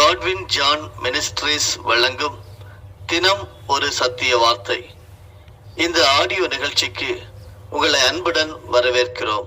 Godwin John ministries வழங்கும் தினம் ஒரு சத்திய வார்த்தை. இந்த ஆடியோ நிகழ்ச்சிக்கு உங்களை அன்புடன் வரவேற்கிறோம்.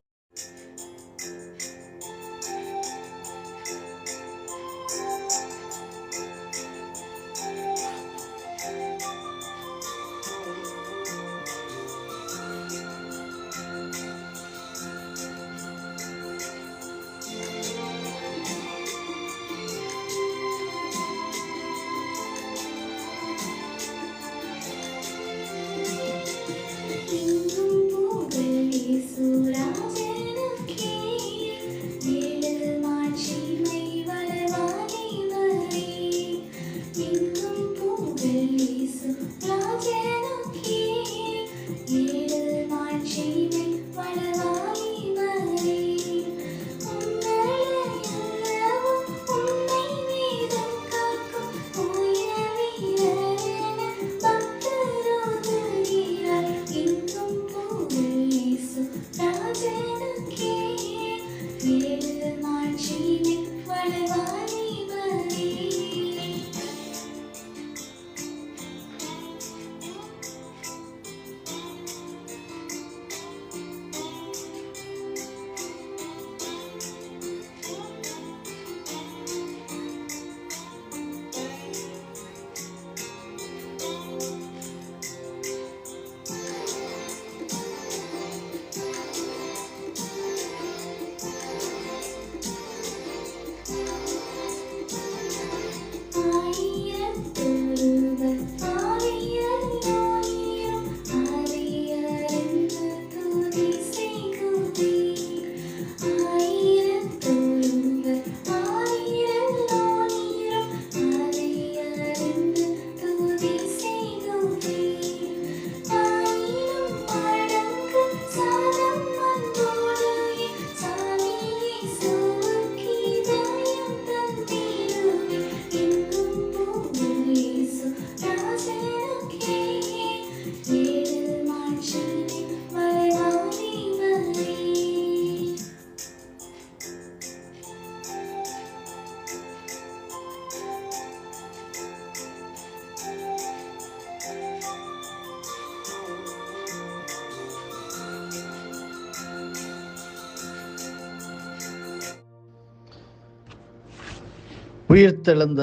உயிர்த்தெழுந்த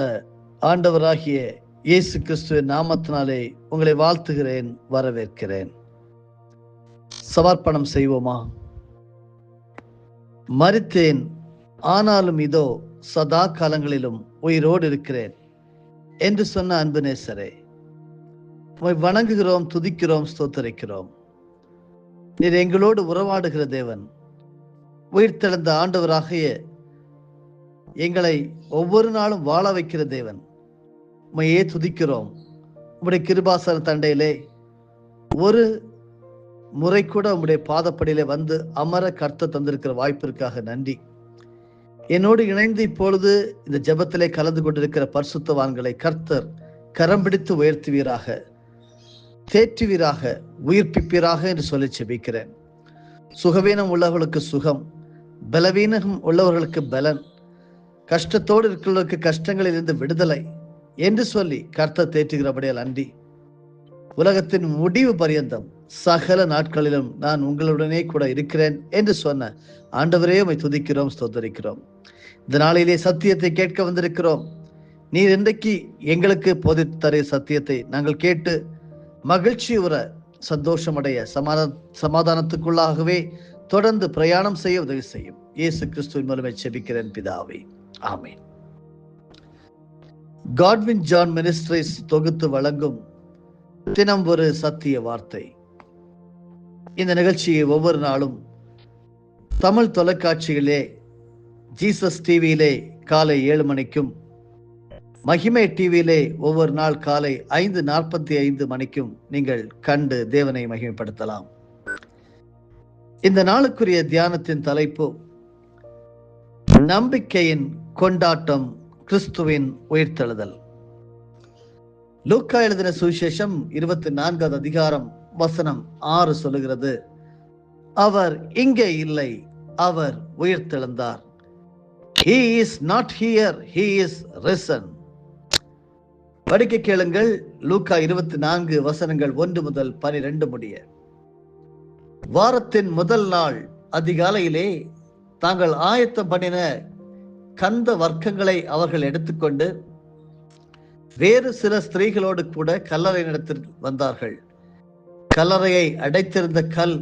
ஆண்டவராகிய இயேசு கிறிஸ்துவின் நாமத்தினாலே உங்களை வாழ்த்துகிறேன், வரவேற்கிறேன். சமர்ப்பணம் செய்வோமா? மரித்தேன், ஆனாலும் இதோ சதா காலங்களிலும் உயிரோடு இருக்கிறேன் என்று சொன்ன அன்பு நேசரே, உம்மை வணங்குகிறோம், துதிக்கிறோம், ஸ்தோத்தரிக்கிறோம். நீர் எங்களோடு உறவாடுகிற தேவன், உயிர்த்தெழுந்த ஆண்டவராகிய எங்களை ஒவ்வொரு நாளும் வாழ வைக்கிற தேவன், உம்மையே துதிக்கிறோம். உம்முடைய கிருபாசன தண்டையிலே ஒரு முறை கூட உம்முடைய பாதப்படியிலே வந்து அமர கர்த்தர் தந்திருக்கிற வாய்ப்பிற்காக நன்றி. என்னோடு இணைந்து இப்பொழுது இந்த ஜெபத்திலே கலந்து கொண்டிருக்கிற பரிசுத்தவான்களை கர்த்தர் கரம் பிடித்து உயர்த்துவீராக, தேற்றுவீராக, உயிர்ப்பிப்பீராக என்று சொல்லி செபிக்கிறேன். சுகவீனம் உள்ளவர்களுக்கு சுகம், பலவீனம் உள்ளவர்களுக்கு பலன், கஷ்டத்தோடு இருக்கிறவர்களுக்கு கஷ்டங்களில் இருந்து விடுதலை என்று சொல்லி கர்த்தர் தேற்றுகிறபடியால் நன்றி. உலகத்தின் முடிவு பரியந்தம் சகல நாட்களிலும் நான் உங்களுடனே கூட இருக்கிறேன் என்று சொன்ன ஆண்டவரே உம்மை துதிக்கிறோம், ஸ்தோத்தரிக்கிறோம். இந்த நாளிலே சத்தியத்தை கேட்க வந்திருக்கிறோம். நீர் இன்றைக்கு எங்களுக்கு போதித்து தர சத்தியத்தை நாங்கள் கேட்டு மகிழ்ச்சி உற, சந்தோஷமடைய, சமாதானத்துக்குள்ளாகவே தொடர்ந்து பிரயாணம் செய்ய உதவி செய்யும். இயேசு கிறிஸ்துவின் மூலமே செபிக்கிறேன் பிதாவே, ஆமென். காட்வின் ஜான் மினிஸ்ட்ரீஸ் தொகுத்து வழங்கும் தினம் ஒரு சத்திய வார்த்தை. இந்த நிகழ்ச்சியை ஒவ்வொரு நாளும் தமிழ் தொலைக்காட்சியிலே, ஜீசஸ் டிவியிலே காலை 7 மணிக்கும், மகிமை டிவியிலே ஒவ்வொரு நாள் காலை 5:45 மணிக்கும் நீங்கள் கண்டு தேவனை மகிமைப்படுத்தலாம். இந்த நாளுக்குரிய தியானத்தின் தலைப்பு நம்பிக்கையின் கொண்டாட்டம், கிறிஸ்துவின் உயிர்த்தெழுதல். லூக்கா எழுதின சுவிசேஷம் 24வது அதிகாரம் வசனம் 6 சொல்லுகிறது, அவர் இங்கே இல்லை, அவர் உயிர்த்தெழுந்தார். He is not here, he is risen. படிக்க கேளுங்கள். லூக்கா 24 வசனங்கள் 1 முதல் 12 முடிய. வாரத்தின் முதல் நாள் அதிகாலையிலே தாங்கள் ஆயத்தம் பண்ணின கந்த வர்க்கங்களை அவர்கள் எடுத்துக்கொண்டு வேறு சில ஸ்திரீகளோடு கூட கல்லறை நடத்தி வந்தார்கள். கல்லறையை அடைத்திருந்த கல்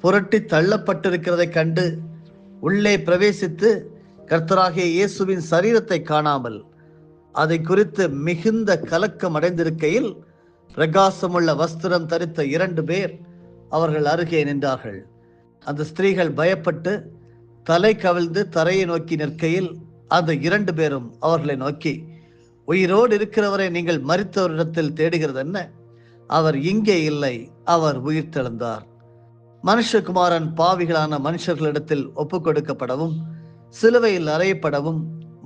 புரட்டி தள்ளப்பட்டிருக்கிறதை கண்டு உள்ளே பிரவேசித்து கர்த்தராகிய இயேசுவின் சரீரத்தை காணாமல் அதை குறித்து மிகுந்த கலக்கம் அடைந்திருக்கையில் பிரகாசமுள்ள வஸ்திரம் தரித்த 2 பேர் அவர்கள் அருகே நின்றார்கள். அந்த ஸ்திரீகள் பயப்பட்டு தலை கவிழ்ந்து தரையை நோக்கி நிற்கையில் அந்த 2 பேரும் அவர்களை நோக்கி, உயிரோடு இருக்கிறவரை நீங்கள் மரித்தவரிடத்தில் தேடுகிறது என்ன? அவர் இங்கே இல்லை, அவர் உயிர் தெழுந்தார். மனுஷகுமாரன் பாவிகளான மனுஷர்களிடத்தில் ஒப்புக் கொடுக்கப்படவும் சிலுவையில் அறையப்படவும்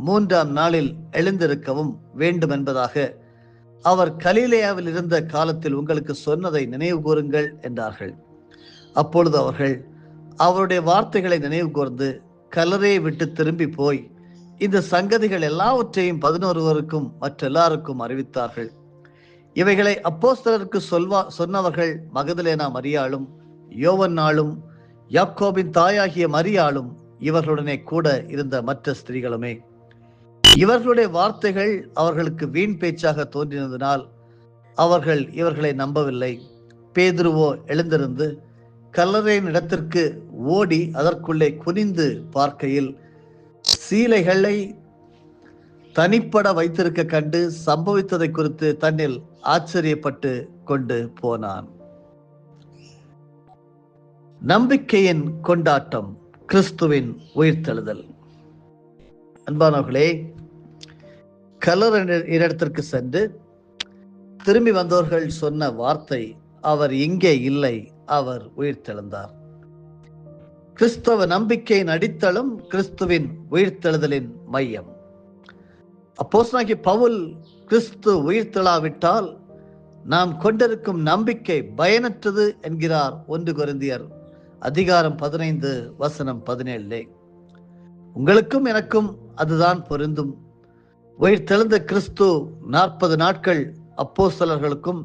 3ஆம் நாளில் எழுந்திருக்கவும் வேண்டும் என்பதாக அவர் கலிலேயாவில் இருந்த காலத்தில் உங்களுக்கு சொன்னதை நினைவு கூறுங்கள் என்றார்கள். அப்பொழுது அவர்கள் அவருடைய வார்த்தைகளை நினைவு கூர்ந்து கல்லறையை விட்டு திரும்பி போய் இந்த சங்கதிகள் எல்லாவற்றையும் 11 மற்ற எல்லாருக்கும் அறிவித்தார்கள். இவைகளை அப்போஸ்தலருக்கு சொன்னவர்கள் மகதலேனா மரியாளும், யோவன்னாளும், யாக்கோபின் தாயாகிய மரியாளும், இவர்களுடனே கூட இருந்த மற்ற ஸ்திரீகளுமே. இவர்களுடைய வார்த்தைகள் அவர்களுக்கு வீண் பேச்சாக தோன்றினதினால் அவர்கள் இவர்களை நம்பவில்லை. பேதுருவோ எழுந்திருந்து கல்லறையின் இடத்திற்கு ஓடி அதற்குள்ளே குனிந்து பார்க்கையில் சீலைகளை தனிப்பட வைத்திருக்க கண்டு சம்பவித்ததை குறித்து தன்னில் ஆச்சரியப்பட்டு கொண்டு போனான். நம்பிக்கையின் கொண்டாட்டம், கிறிஸ்துவின் உயிர்த்தெழுதல். அன்பானவர்களே, கல்லறை இடத்திற்கு சென்று திரும்பி வந்தவர்கள் சொன்ன வார்த்தை, அவர் இங்கே இல்லை, அவர் உயிர்த்தெழுந்தார். கிறிஸ்தவ நம்பிக்கையின் அடித்தளம், கிறிஸ்துவின் உயிர்த்தெழுதலின் மையம். அப்போஸ்தலனாகிய பவுல், கிறிஸ்து உயிர்த்தெழாவிட்டால் நாம் கொண்டிருக்கும் நம்பிக்கை பயனற்றது என்கிறார் 1 கொரிந்தியர் அதிகாரம் 15 வசனம் 17. உங்களுக்கும் எனக்கும் அதுதான் பொருந்தும். உயிர்த்தெழுந்த கிறிஸ்து 40 நாட்கள் அப்போஸ்தலர்களுக்கும்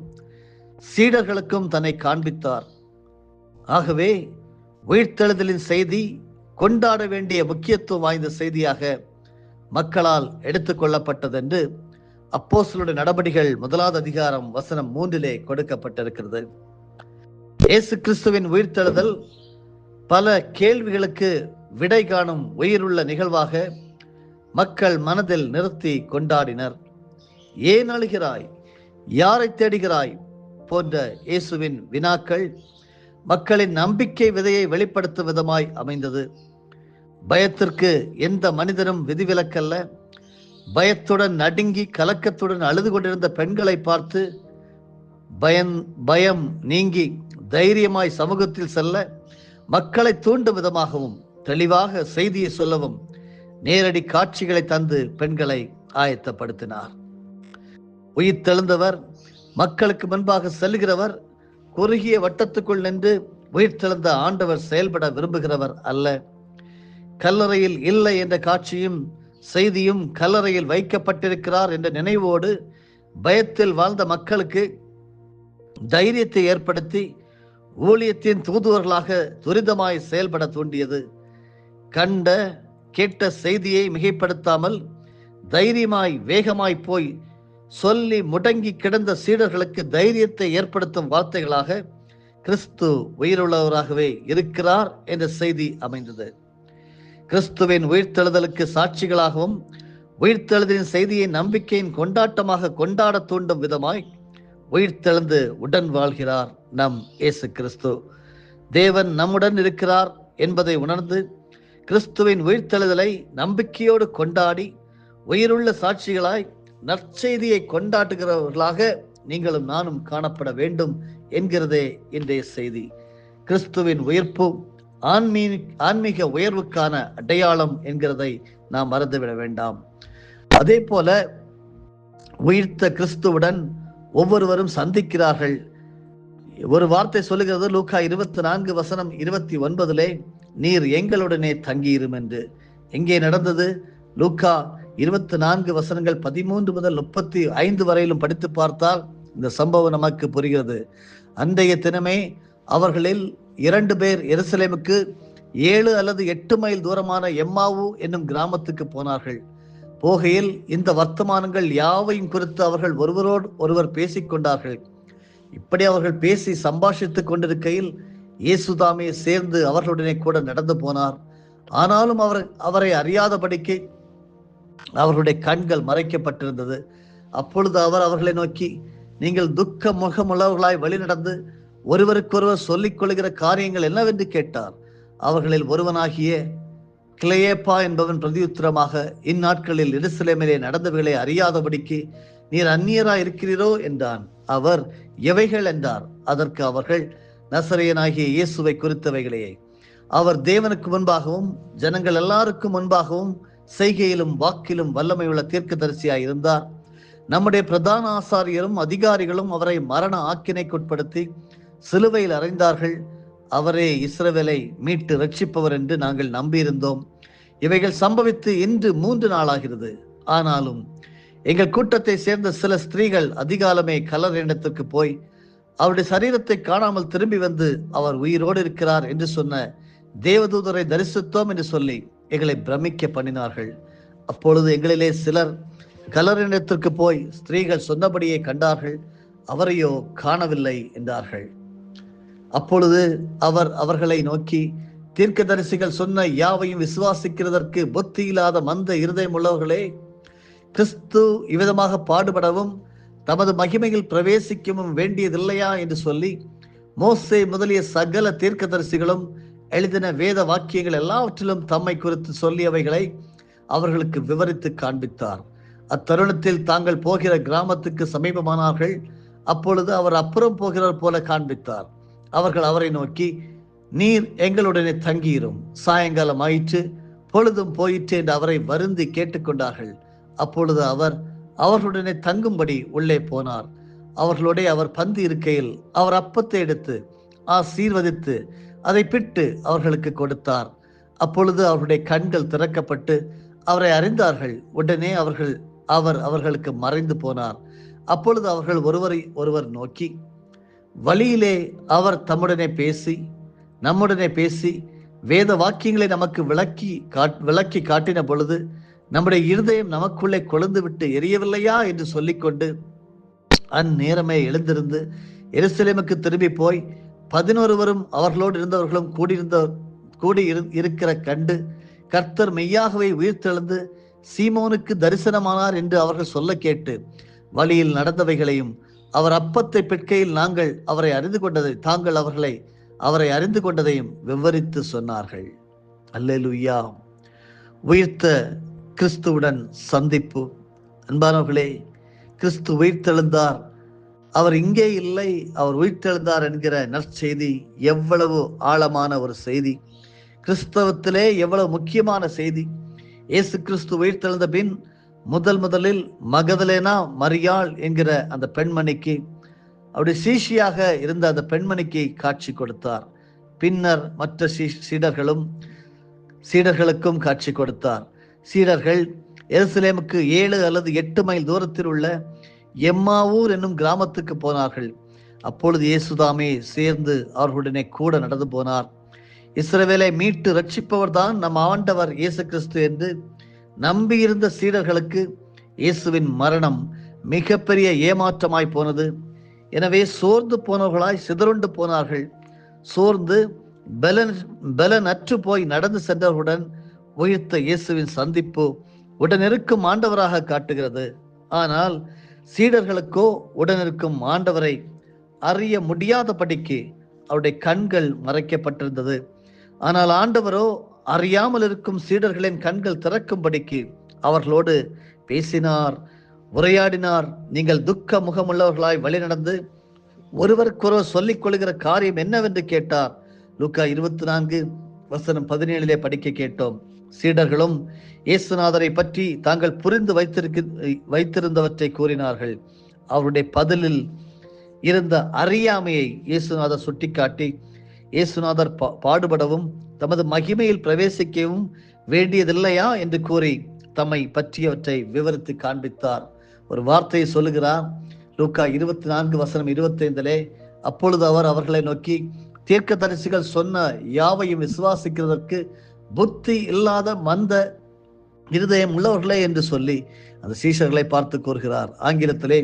சீடர்களுக்கும் தன்னை காண்பித்தார். ஆகவே உயிர்த்தெழுதலின் செய்தி கொண்டாட வேண்டிய முக்கியத்துவம் வாய்ந்த செய்தியாக மக்களால் எடுத்துக்கொள்ளப்பட்டதென்று அப்போஸ்தலருடைய நடபடிகள் 1 அதிகாரம் வசனம் 3 கொடுக்கப்பட்டிருக்கிறது. இயேசு கிறிஸ்துவின் உயிர்த்தெழுதல் பல கேள்விகளுக்கு விடை காணும் உயிருள்ள நிகழ்வாக மக்கள் மனதில் நிறுத்தி கொண்டாடினர். ஏன் அழுகிறாய், யாரை தேடுகிறாய் போன்ற இயேசுவின் வினாக்கள் மக்களின் நம்பிக்கை விதையை வெளிப்படுத்தும் விதமாய் அமைந்தது. பயத்திற்கு எந்த மனிதனும் விதிவிலக்கல்ல. பயத்துடன் நடுங்கி கலக்கத்துடன் அழுது கொண்டிருந்த பெண்களை பார்த்து பயம் நீங்கி தைரியமாய் சமூகத்தில் செல்ல மக்களை தூண்டும் விதமாகவும் தெளிவாக செய்தியை சொல்லவும் நேரடி காட்சிகளை தந்து பெண்களை ஆயத்தப்படுத்தினார். உயிர்த்தெழுந்தவர் மக்களுக்கு முன்பாக செல்கிறவர், குறுகிய வட்டத்துக்குள் நின்று உயிர்த்தெழுந்த ஆண்டவர் செயல்பட விரும்புகிறவர் அல்ல. கல்லறையில் இல்லை என்ற காட்சியும் செய்தியும் கல்லறையில் வைக்கப்பட்டிருக்கிறார் என்ற நினைவோடு பயத்தில் வாழ்ந்த மக்களுக்கு தைரியத்தை ஏற்படுத்தி ஊழியத்தின் தூதுவர்களாக துரிதமாய் செயல்பட தூண்டியது. கண்ட கேட்ட செய்தியை மிகைப்படுத்தாமல் தைரியமாய் வேகமாய் போய் சொல்லி முடங்கி கிடந்த சீடர்களுக்கு தைரியத்தை ஏற்படுத்தும் வார்த்தைகளாக கிறிஸ்து உயிருள்ளவராகவே இருக்கிறார் என்ற செய்தி அமைந்தது. கிறிஸ்துவின் உயிர்த்தெழுதலுக்கு சாட்சிகளாகவும் உயிர்த்தெழுதலின் செய்தியை நம்பிக்கையின் கொண்டாட்டமாக கொண்டாட தூண்டும் விதமாய் உயிர்த்தெழுந்து உடன் வாழ்கிறார் நம் இயேசு கிறிஸ்து. தேவன் நம்முடன் இருக்கிறார் என்பதை உணர்ந்து கிறிஸ்துவின் உயிர்த்தெழுதலை நம்பிக்கையோடு கொண்டாடி உயிருள்ள சாட்சிகளாய் நற்செய்தியை கொண்டாடுகிறவர்களாக நீங்களும் நானும் காணப்பட வேண்டும் என்கிறதே இன்றைய செய்தி. கிறிஸ்துவின் உயிர்ப்பு ஆன்மீக உயர்வுக்கான அடையாளம் என்கிறதை நாம் மறந்துவிட வேண்டாம். அதே போல உயிர்த்த கிறிஸ்துவுடன் ஒவ்வொருவரும் சந்திக்கிறார்கள். ஒரு வார்த்தை சொல்லுகிறது, லூக்கா 24 வசனம் 29, நீர் எங்களுடனே தங்கியிரும் என்று. எங்கே நடந்தது? லூக்கா 24 13 முதல் 35 வரையிலும் படித்து பார்த்தால் இந்த சம்பவம் நமக்கு புரிகிறது. அன்றைய தினமே அவர்களில் 2 பேர் எருசலேமுக்கு 7 அல்லது 8 மைல் தூரமான எம்மாவு என்னும் கிராமத்துக்கு போனார்கள். போகையில் இந்த வர்த்தமானங்கள் யாவையும் குறித்து அவர்கள் ஒருவரோடு ஒருவர் பேசிக்கொண்டார்கள். இப்படி அவர்கள் பேசி சம்பாஷித்துக் கொண்டிருக்கையில் இயேசுதாமே சேர்ந்து அவர்களுடனே கூட நடந்து போனார். ஆனாலும் அவரை அறியாதபடிக்கு அவர்களுடைய கண்கள் மறைக்கப்பட்டிருந்தது. அப்பொழுது அவர் அவர்களை நோக்கி, நீங்கள் துக்க முகமுள்ளவர்களாய் வழி நடந்து ஒருவருக்கொருவர் சொல்லிக் கொள்கிற காரியங்கள் என்னவென்று கேட்டார். அவர்களில் ஒருவனாகிய கிளையேப்பா என்பவன் பிரதியுத்தரமாக, இந்நாட்களில் எருசலேமிலே நடந்தவைகளை அறியாதபடிக்கு நீர் அந்நியராய் இருக்கிறீரோ என்றான். அவர், எவைகள் என்றார். அதற்கு அவர்கள், நசரேயனாகிய இயேசுவை குறித்தவைகளே. அவர் தேவனுக்கு முன்பாகவும் ஜனங்கள் எல்லாருக்கும் முன்பாகவும் செய்கையிலும் வாக்கிலும் வல்லமையுள்ள தீர்க்கதரிசியாய் இருந்தார். நம்முடைய பிரதான ஆசாரியரும் அதிகாரிகளும் அவரை மரண ஆக்கினைக்குட்படுத்தி சிலுவையில் அறைந்தார்கள். அவரே இஸ்ரவேலை மீட்டு ரட்சிப்பவர் என்று நாங்கள் நம்பியிருந்தோம். இவைகள் சம்பவித்து இன்று 3 நாளாகிறது. ஆனாலும் எங்கள் கூட்டத்தை சேர்ந்த சில ஸ்திரீகள் அதிகாலமே கல்லறையிடத்திற்கு போய் அவருடைய சரீரத்தை காணாமல் திரும்பி வந்து அவர் உயிரோடு இருக்கிறார் என்று சொன்ன தேவதூதரை தரிசித்தோம் என்று சொல்லி எங்களை பிரமிக்க பண்ணினார்கள். அப்பொழுது எங்களிலே சிலர் கல்லறையிடத்திற்கு போய் ஸ்திரீகள் சொன்னபடியே கண்டார்கள், அவரையோ காணவில்லை என்றார்கள். அப்பொழுது அவர் அவர்களை நோக்கி, தீர்க்கதரிசிகள் சொன்ன யாவையும் விசுவாசிக்கிறதற்கு புத்தி இல்லாத மந்த இருதயம் உள்ளவர்களே, கிறிஸ்து இவ்விதமாக பாடுபடவும் தமது மகிமையில் பிரவேசிக்கவும் வேண்டியதில்லையா என்று சொல்லி மோசே முதலிய சகல தீர்க்கதரிசிகளும் எழுதின வேத வாக்கியங்கள் எல்லாவற்றிலும் தம்மை குறித்து சொல்லியவைகளை அவர்களுக்கு விவரித்து காண்பித்தார். அத்தருணத்தில் தாங்கள் போகிற கிராமத்துக்கு சமீபமானார்கள். அப்பொழுது அவர் அப்புறம் போகிறவர் போல காண்பித்தார். அவர்கள் அவரை நோக்கி, நீர் எங்களுடனே தங்கியிரும், சாயங்காலம் ஆயிற்று, பொழுதும் போயிற்று என்று அவரை வருந்தி கேட்டுக்கொண்டார்கள். அப்பொழுது அவர் அவர்களுடனே தங்கும்படி உள்ளே போனார். அவர்களுடைய அவர் பந்தி இருக்கையில் அவர் அப்பத்தை எடுத்து ஆசீர்வதித்து அதை பிட்டு அவர்களுக்கு கொடுத்தார். அப்பொழுது அவர்களுடைய கண்கள் திறக்கப்பட்டு அவரை அறிந்தார்கள். உடனே அவர் அவர்களுக்கு மறைந்து போனார். அப்பொழுது அவர்கள் ஒருவரை ஒருவர் நோக்கி, வழியிலே அவர் நம்முடனே பேசி வேத வாக்கியங்களை நமக்கு விளக்கி காட்டின பொழுது நம்முடைய இருதயம் நமக்குள்ளே கொழுந்து விட்டு எரியவில்லையா என்று சொல்லிக்கொண்டு அந்நேரமே எழுந்திருந்து எருசலேமுக்கு திரும்பி போய் 11 அவர்களோடு இருந்தவர்களும் கூடி இருக்கிற கண்டு, கர்த்தர் மெய்யாகவே உயிர்த்தெழுந்து சீமோனுக்கு தரிசனமானார் என்று அவர்கள் சொல்ல கேட்டு வழியில் நடந்தவைகளையும் அவர் அப்பத்தை பெட்கையில் அவரை அறிந்து கொண்டதையும் விவரித்து சொன்னார்கள். அல்லேலூயா. உயிர்த்த கிறிஸ்துவுடன் சந்திப்பு. அன்பானவர்களே, கிறிஸ்து உயிர்த்தெழுந்தார், அவர் இங்கே இல்லை, அவர் உயிர்த்தெழுந்தார் என்கிற நற்செய்தி எவ்வளவு ஆழமான ஒரு செய்தி! கிறிஸ்தவத்திலே எவ்வளவு முக்கியமான செய்தி! இயேசு கிறிஸ்து உயிர்த்தெழுந்த பின் முதலில் மகதலேனா மரியாள் என்கிற அந்த பெண்மணிக்கு, அவருடைய சீஷியாக இருந்த அந்த பெண்மணிக்கு காட்சி கொடுத்தார். பின்னர் மற்ற சீடர்களுக்கும் காட்சி கொடுத்தார். சீடர்கள் எருசலேமுக்கு 7 அல்லது 8 மைல் தூரத்தில் உள்ள எம்மாவூர் என்னும் கிராமத்துக்கு போனார்கள். அப்பொழுது இயேசுதாமே சேர்ந்து அவர்களுடனே கூட நடந்து போனார். இஸ்ரவேலை மீட்டு ரட்சிப்பவர் தான் நம் ஆண்டவர் இயேசு கிறிஸ்து என்று நம்பியிருந்த சீடர்களுக்கு இயேசுவின் மரணம் மிகப்பெரிய ஏமாற்றமாய் போனது. எனவே சோர்ந்து போனவர்களாய் சிதறுண்டு போனார்கள். சோர்ந்து பலனற்று போய் நடந்து சென்றவர்களுடன் உயிர்த்த இயேசுவின் சந்திப்பு உடனிருக்கும் ஆண்டவராக காட்டுகிறது. ஆனால் சீடர்களுக்கோ உடனிருக்கும் ஆண்டவரை அறிய முடியாதபடிக்கு அவருடைய கண்கள் மறைக்கப்பட்டிருந்தது. ஆனால் ஆண்டவரோ அறியாமல் இருக்கும் சீடர்களின் கண்கள் திறக்கும்படிக்கு அவர்களோடு பேசினார், உரையாடினார். நீங்கள் துக்க முகமுள்ளவர்களாய் வழி நடந்து ஒருவருக்கொருவர் சொல்லிக் கொள்கிற காரியம் என்னவென்று கேட்டார். லூக்கா 24:17 படிக்க கேட்டோம். சீடர்களும் இயேசுநாதரை பற்றி தாங்கள் புரிந்து வைத்திருந்தவற்றை கூறினார்கள். அவருடைய பதிலில் இருந்த அறியாமையை இயேசுநாதர் சுட்டிக்காட்டி, இயேசுநாதர் பாடுபடவும் தமது மகிமையில் பிரவேசிக்கவும் வேண்டியதில்லையா என்று கூறி தம்மை பற்றியவற்றை விவரித்து காண்பித்தார். ஒரு வார்த்தையை சொல்லுகிறார், லூக்கா 24:25. அப்பொழுது அவர் அவர்களை நோக்கி, தீர்க்கதரிசிகள் சொன்ன யாவையும் விசுவாசிக்கிறதற்கு புத்தி இல்லாத மந்த இருதயம் உள்ளவர்களே என்று சொல்லி அந்த சீஷர்களை பார்த்து கூறுகிறார். ஆங்கிலத்திலே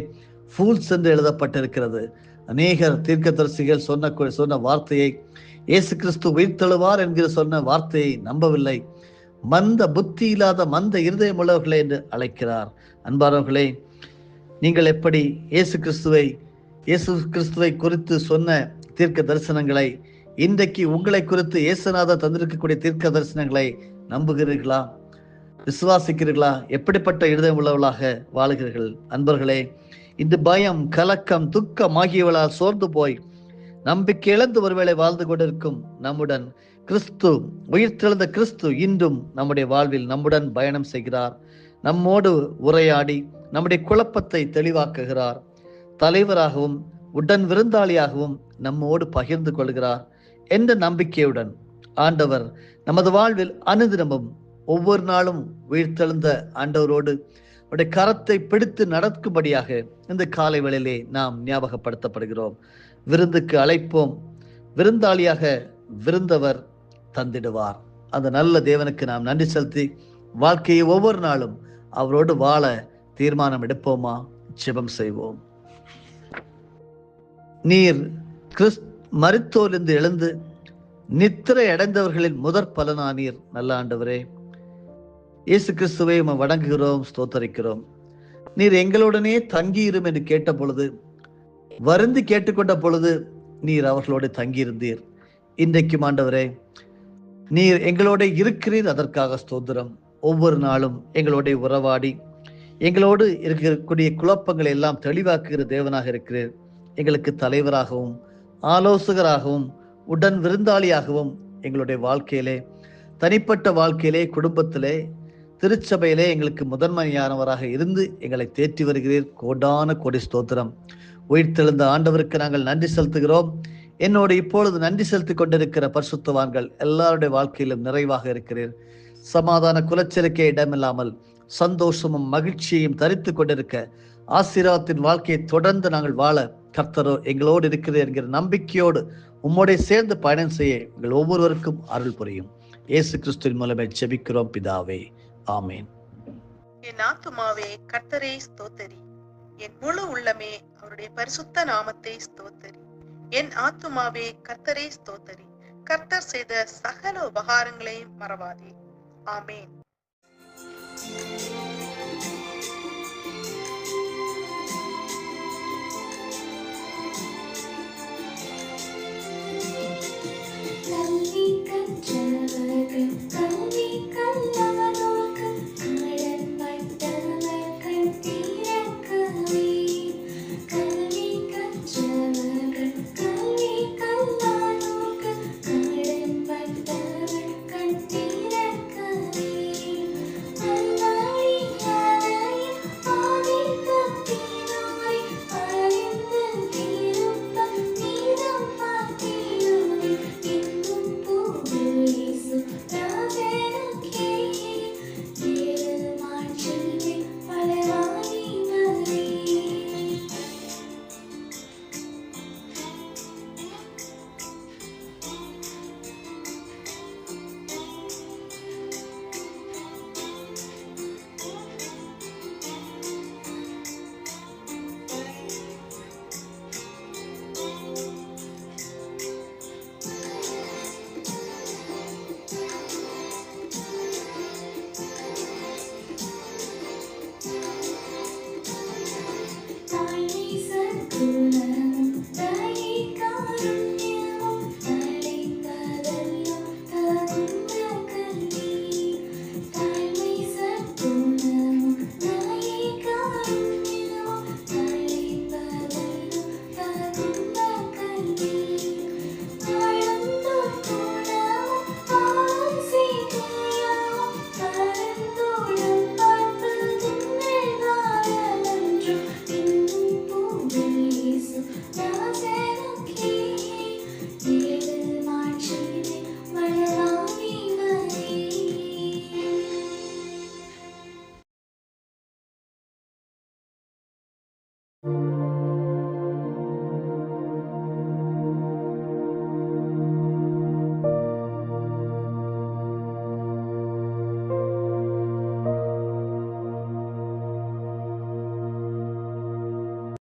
ஃபூல்ஸ் என்று எழுதப்பட்டிருக்கிறது. அநேகர் தீர்க்கதரிசிகள் சொன்ன வார்த்தையை, இயேசு கிறிஸ்து உயிர்த்தெழுவார் என்கிற சொன்ன வார்த்தையை நம்பவில்லை. மந்த புத்தி இல்லாத மந்த இருதயம் உள்ளவர்களே என்று அழைக்கிறார். அன்பானவர்களே, நீங்கள் எப்படி இயேசு கிறிஸ்துவை குறித்து சொன்ன தீர்க்க தரிசனங்களை, இன்றைக்கு உங்களை குறித்து இயேசுநாதர் தந்திருக்கக்கூடிய தீர்க்க தரிசனங்களை நம்புகிறீர்களா? விசுவாசிக்கிறீர்களா? எப்படிப்பட்ட இருதயம் உள்ளவர்களாக வாழுகிறீர்கள்? அன்பர்களே, இந்த பயம், கலக்கம், துக்கம் ஆகியவளால் சோர்ந்து போய் நம்பிக்கை இழந்து ஒருவேளை வாழ்ந்து கொண்டிருக்கும் நம்முடன் உயிர்த்தெழுந்த கிறிஸ்து இன்றும் நம்முடைய வாழ்வில் நம்முடன் பயணம் செய்கிறார். நம்மோடு உரையாடி நம்முடைய குழப்பத்தை தெளிவாக்குகிறார். தலைவராகவும் உடன் விருந்தாளியாகவும் நம்மோடு பகிர்ந்து கொள்கிறார் என்ற நம்பிக்கையுடன் ஆண்டவர் நமது வாழ்வில் அனுதினமும் ஒவ்வொரு நாளும் உயிர்த்தெழுந்த ஆண்டவரோடு அவருடைய கரத்தை பிடித்து நடக்கும்படியாக இந்த காலை வேளையிலே நாம் ஞாபகப்படுத்தப்படுகிறோம். விருந்துக்கு அழைப்போம், விருந்தாளியாக விருந்தவர் தந்திடுவார். அந்த நல்ல தேவனுக்கு நாம் நன்றி செலுத்தி வாழ்க்கையை ஒவ்வொரு நாளும் அவரோடு வாழ தீர்மானம் எடுப்போமா? ஜெபம் செய்வோம். நீர் மரித்தோரிலிருந்து எழுந்து நித்திரை அடைந்தவர்களின் முதற் பலனானீர். நல்ல ஆண்டவரே, இயேசு கிறிஸ்துவை வணங்குகிறோம், ஸ்தோத்தரிக்கிறோம். நீர் எங்களுடனே தங்கியிரும் என்று கேட்ட பொழுது, வருந்தி கேட்டுக்கொண்ட பொழுது நீர் அவர்களோடு தங்கியிருந்தீர். இன்றைக்கும் ஆண்டவரே, நீர் எங்களோட இருக்கிறீர், அதற்காக ஸ்தோத்திரம். ஒவ்வொரு நாளும் எங்களோட உறவாடி எங்களோடு இருக்கக்கூடிய குழப்பங்களை எல்லாம் தெளிவாக்குகிற தேவனாக இருக்கிறீர். எங்களுக்கு தலைவராகவும் ஆலோசகராகவும் உடன் விருந்தாளியாகவும் எங்களுடைய வாழ்க்கையிலே, தனிப்பட்ட வாழ்க்கையிலே, குடும்பத்திலே, திருச்சபையிலே எங்களுக்கு முதன்மையானவராக இருந்து எங்களை தேற்றி வருகிறீர். கோடான கோடி ஸ்தோத்திரம். உயிர்த்தெழுந்த ஆண்டவருக்கு நாங்கள் நன்றி செலுத்துகிறோம். என்னோடு இப்பொழுது நன்றி செலுத்திக் கொண்டிருக்கிற பரிசுத்தவான்கள் எல்லாருடைய வாழ்க்கையிலும் நிறைவாக இருக்கிறீர். சமாதான குலச்சலுக்கே இடமில்லாமல் சந்தோஷமும் மகிழ்ச்சியையும் தரித்து கொண்டிருக்க ஆசீர்வாதத்தின் வாழ்க்கையை தொடர்ந்து நாங்கள் வாழ கர்த்தரோ எங்களோடு இருக்கிறது என்கிற நம்பிக்கையோடு உம்மோட சேர்ந்து பயணம் செய்ய எங்கள் ஒவ்வொருவருக்கும் அருள் புரியும். இயேசு கிறிஸ்துவின் மூலமே ஜெபிக்கிறோம் பிதாவே, ஆமேன். என் ஆத்துமாவே கர்த்தரை ஸ்தோத்தரி, என் முழு உள்ளமே அவருடைய பரிசுத்த நாமத்தை ஸ்தோத்தரி. என் ஆத்துமாவே கர்த்தரை ஸ்தோத்தரி, கர்த்தர் செய்த சகல உபகாரங்களையும் மறவாதே. ஆமேன். Hallelujah. ஆமென்.